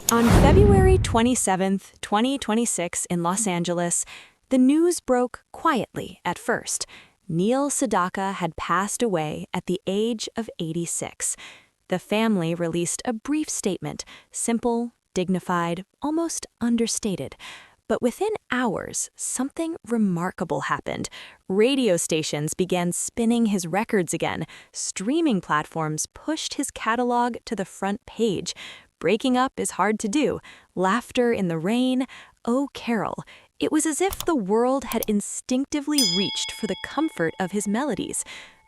On February 27, 2026, in Los Angeles, the news broke quietly at first. Neil Sedaka had passed away at the age of 86. The family released a brief statement, simple, dignified, almost understated. But within hours, something remarkable happened. Radio stations began spinning his records again. Streaming platforms pushed his catalog to the front page. Breaking up is hard to do. Laughter in the rain. Oh, Carol. It was as if the world had instinctively reached for the comfort of his melodies.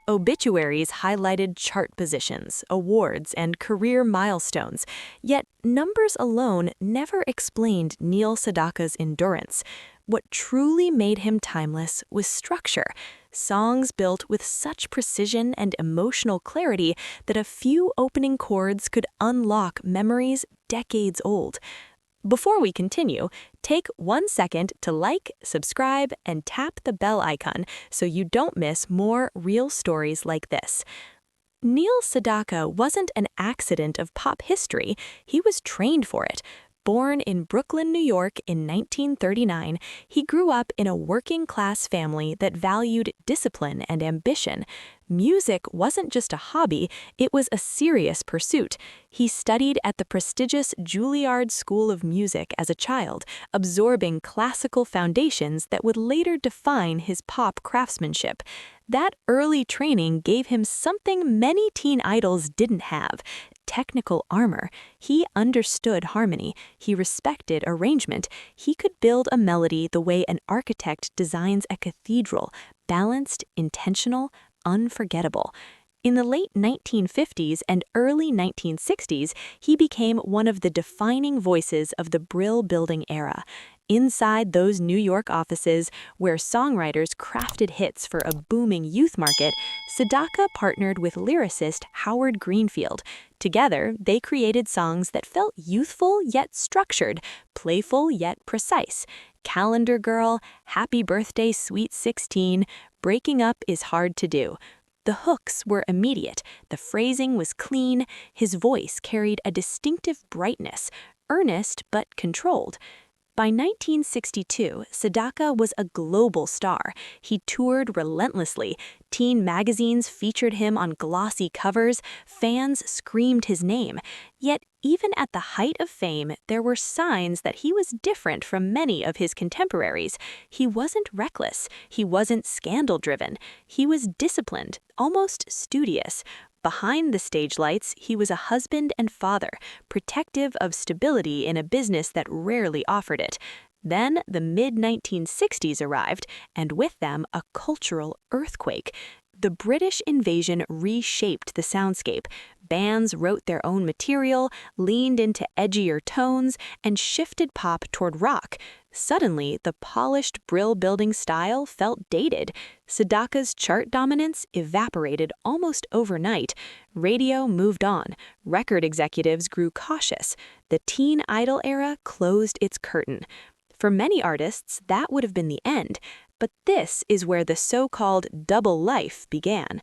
Obituaries highlighted chart positions, awards, and career milestones. Yet numbers alone never explained Neil Sedaka's endurance. What truly made him timeless was structure. Songs built with such precision and emotional clarity that a few opening chords could unlock memories decades old. Before we continue, take 1 second to like, subscribe, and tap the bell icon so you don't miss more real stories like this. Neil Sedaka wasn't an accident of pop history, he was trained for it. Born in Brooklyn, New York in 1939, he grew up in a working-class family that valued discipline and ambition. Music wasn't just a hobby, it was a serious pursuit. He studied at the prestigious Juilliard School of Music as a child, absorbing classical foundations that would later define his pop craftsmanship. That early training gave him something many teen idols didn't have: technical armor. He understood harmony, he respected arrangement, he could build a melody the way an architect designs a cathedral: balanced, intentional, unforgettable. In the late 1950s and early 1960s, he became one of the defining voices of the Brill Building era. Inside those New York offices, where songwriters crafted hits for a booming youth market, Sedaka partnered with lyricist Howard Greenfield. Together, they created songs that felt youthful yet structured, playful yet precise. Calendar Girl, Happy Birthday Sweet 16, Breaking Up is Hard to Do. The hooks were immediate, the phrasing was clean, his voice carried a distinctive brightness, earnest but controlled. By 1962, Sedaka was a global star. He toured relentlessly. Teen magazines featured him on glossy covers. Fans screamed his name. Yet, even at the height of fame, there were signs that he was different from many of his contemporaries. He wasn't reckless. He wasn't scandal-driven. He was disciplined, almost studious. Behind the stage lights, he was a husband and father, protective of stability in a business that rarely offered it. Then the mid-1960s arrived, and with them a cultural earthquake. The British invasion reshaped the soundscape. Bands wrote their own material, leaned into edgier tones, and shifted pop toward rock. Suddenly, the polished Brill Building style felt dated. Sedaka's chart dominance evaporated almost overnight. Radio moved on. Record executives grew cautious. The teen idol era closed its curtain. For many artists, that would have been the end. But this is where the so-called double life began.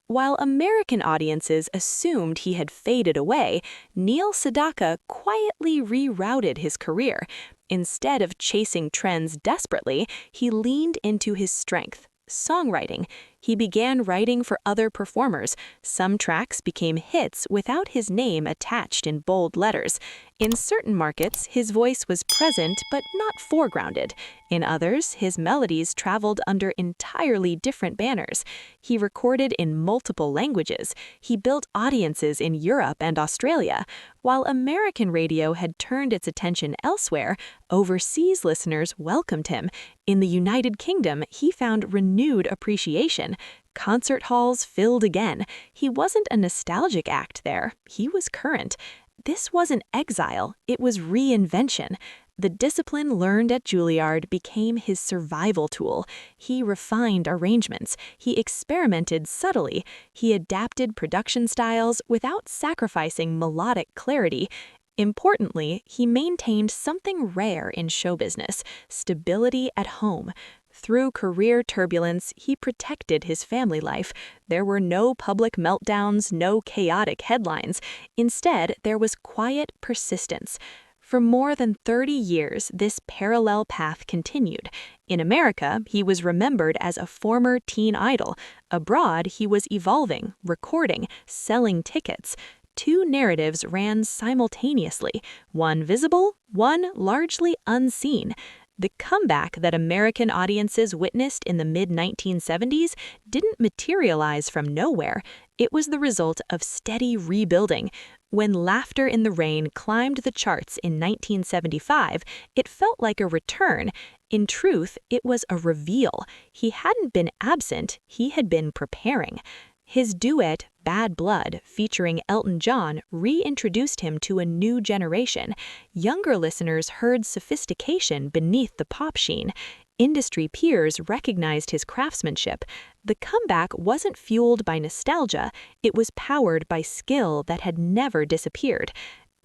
While American audiences assumed he had faded away, Neil Sedaka quietly rerouted his career. Instead of chasing trends desperately, he leaned into his strength: songwriting. He began writing for other performers. Some tracks became hits without his name attached in bold letters. In certain markets, his voice was present but not foregrounded. In others, his melodies traveled under entirely different banners. He recorded in multiple languages. He built audiences in Europe and Australia. While American radio had turned its attention elsewhere, overseas listeners welcomed him. In the United Kingdom, he found renewed appreciation. Concert halls filled again. He wasn't a nostalgic act there. He was current. This wasn't exile, it was reinvention. The discipline learned at Juilliard became his survival tool. He refined arrangements, he experimented subtly, he adapted production styles without sacrificing melodic clarity. Importantly, he maintained something rare in show business: stability at home. Through career turbulence, he protected his family life. There were no public meltdowns, no chaotic headlines. Instead, there was quiet persistence. For more than 30 years, this parallel path continued. In America, he was remembered as a former teen idol. Abroad, he was evolving, recording, selling tickets. Two narratives ran simultaneously, one visible, one largely unseen. The comeback that American audiences witnessed in the mid-1970s didn't materialize from nowhere. It was the result of steady rebuilding. When Laughter in the Rain climbed the charts in 1975, it felt like a return. In truth, it was a reveal. He hadn't been absent, he had been preparing. His duet, Bad Blood, featuring Elton John, reintroduced him to a new generation. Younger listeners heard sophistication beneath the pop sheen. Industry peers recognized his craftsmanship. The comeback wasn't fueled by nostalgia, it was powered by skill that had never disappeared.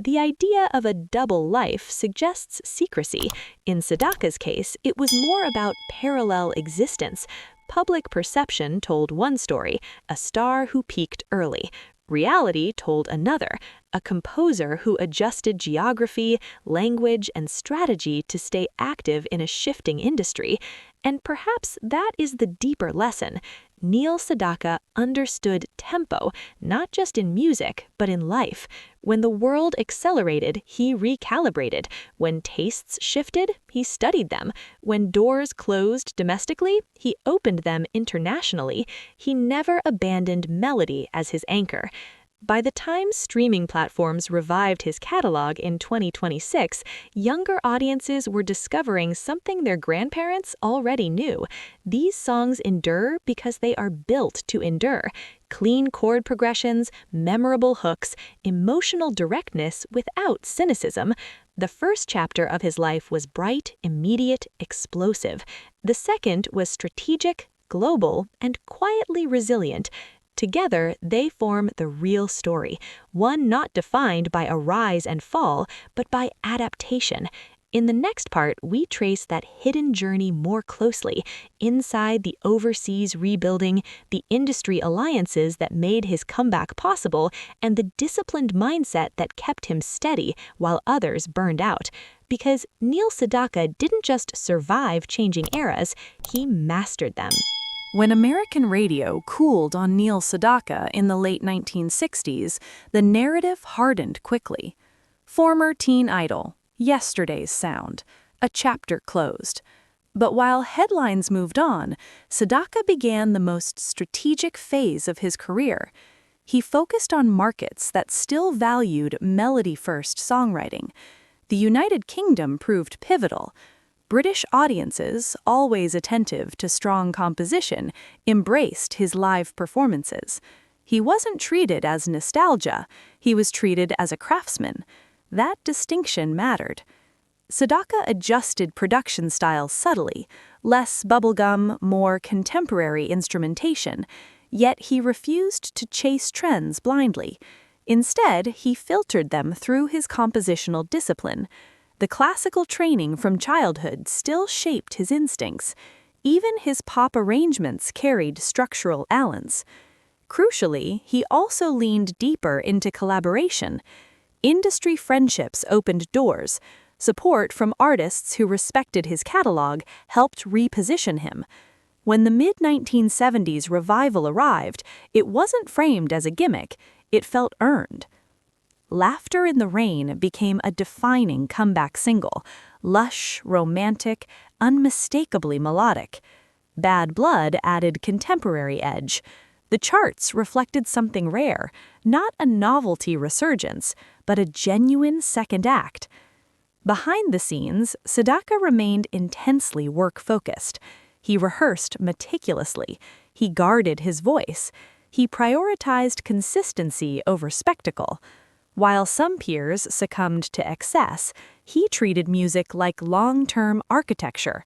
The idea of a double life suggests secrecy. In Sedaka's case, it was more about parallel existence. Public perception told one story, a star who peaked early. Reality told another, a composer who adjusted geography, language, and strategy to stay active in a shifting industry. And perhaps that is the deeper lesson. Neil Sedaka understood tempo, not just in music, but in life. When the world accelerated, he recalibrated. When tastes shifted, he studied them. When doors closed domestically, he opened them internationally. He never abandoned melody as his anchor. By the time streaming platforms revived his catalog in 2026, younger audiences were discovering something their grandparents already knew. These songs endure because they are built to endure. Clean chord progressions, memorable hooks, emotional directness without cynicism. The first chapter of his life was bright, immediate, explosive. The second was strategic, global, and quietly resilient. Together, they form the real story, one not defined by a rise and fall, but by adaptation. In the next part, we trace that hidden journey more closely, inside the overseas rebuilding, the industry alliances that made his comeback possible, and the disciplined mindset that kept him steady while others burned out. Because Neil Sedaka didn't just survive changing eras, he mastered them. When American radio cooled on Neil Sedaka in the late 1960s, the narrative hardened quickly. Former teen idol, yesterday's sound, a chapter closed. But while headlines moved on, Sedaka began the most strategic phase of his career. He focused on markets that still valued melody-first songwriting. The United Kingdom proved pivotal. British audiences, always attentive to strong composition, embraced his live performances. He wasn't treated as nostalgia, he was treated as a craftsman. That distinction mattered. Sedaka adjusted production styles subtly, less bubblegum, more contemporary instrumentation, yet he refused to chase trends blindly. Instead, he filtered them through his compositional discipline. The classical training from childhood still shaped his instincts. Even his pop arrangements carried structural balance. Crucially, he also leaned deeper into collaboration. Industry friendships opened doors. Support from artists who respected his catalog helped reposition him. When the mid-1970s revival arrived, it wasn't framed as a gimmick, it felt earned. Laughter in the Rain became a defining comeback single, lush, romantic, unmistakably melodic. Bad Blood added contemporary edge. The charts reflected something rare, not a novelty resurgence, but a genuine second act. Behind the scenes, Sedaka remained intensely work-focused. He rehearsed meticulously. He guarded his voice. He prioritized consistency over spectacle. While some peers succumbed to excess, he treated music like long-term architecture.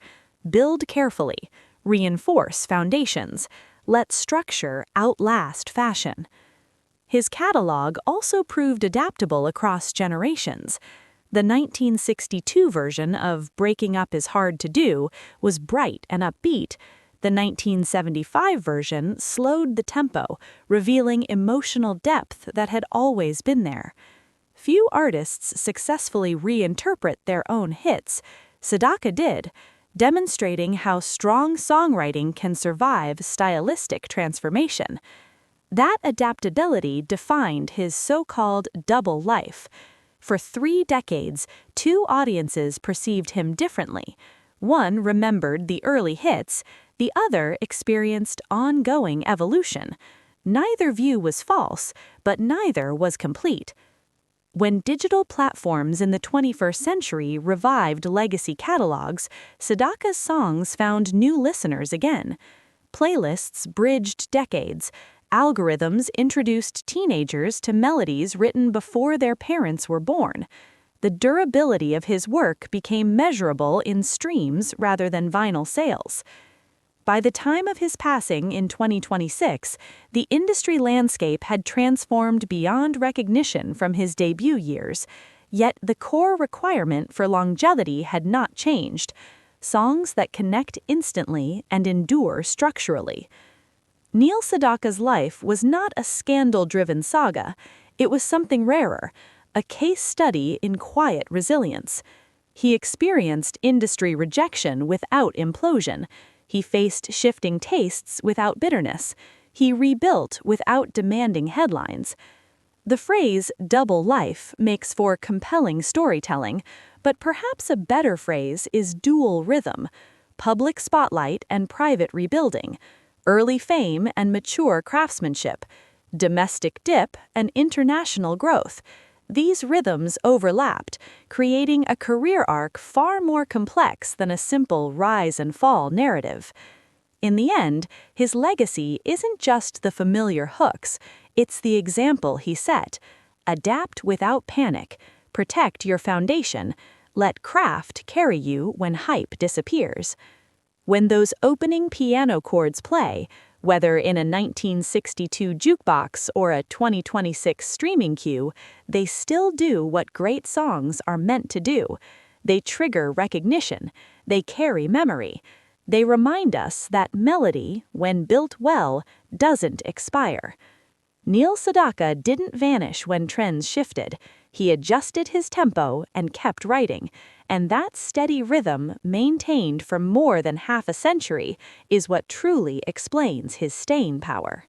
Build carefully, reinforce foundations, let structure outlast fashion. His catalog also proved adaptable across generations. The 1962 version of Breaking Up Is Hard to Do was bright and upbeat. The 1975 version slowed the tempo, revealing emotional depth that had always been there. Few artists successfully reinterpret their own hits. Sedaka did, demonstrating how strong songwriting can survive stylistic transformation. That adaptability defined his so-called double life. For 3 decades, 2 audiences perceived him differently. One remembered the early hits, the other experienced ongoing evolution. Neither view was false, but neither was complete. When digital platforms in the 21st century revived legacy catalogs, Sedaka's songs found new listeners again. Playlists bridged decades. Algorithms introduced teenagers to melodies written before their parents were born. The durability of his work became measurable in streams rather than vinyl sales. By the time of his passing in 2026, the industry landscape had transformed beyond recognition from his debut years, yet the core requirement for longevity had not changed: songs that connect instantly and endure structurally. Neil Sedaka's life was not a scandal-driven saga. It was something rarer, a case study in quiet resilience. He experienced industry rejection without implosion. He faced shifting tastes without bitterness. He rebuilt without demanding headlines. The phrase double life makes for compelling storytelling, but perhaps a better phrase is dual rhythm: public spotlight and private rebuilding, early fame and mature craftsmanship, domestic dip and international growth. These rhythms overlapped, creating a career arc far more complex than a simple rise and fall narrative. In the end, his legacy isn't just the familiar hooks, it's the example he set. Adapt without panic, protect your foundation, let craft carry you when hype disappears. When those opening piano chords play, whether in a 1962 jukebox or a 2026 streaming queue, they still do what great songs are meant to do. They trigger recognition. They carry memory. They remind us that melody, when built well, doesn't expire. Neil Sedaka didn't vanish when trends shifted. He adjusted his tempo and kept writing, and that steady rhythm, maintained for more than half a century, is what truly explains his staying power.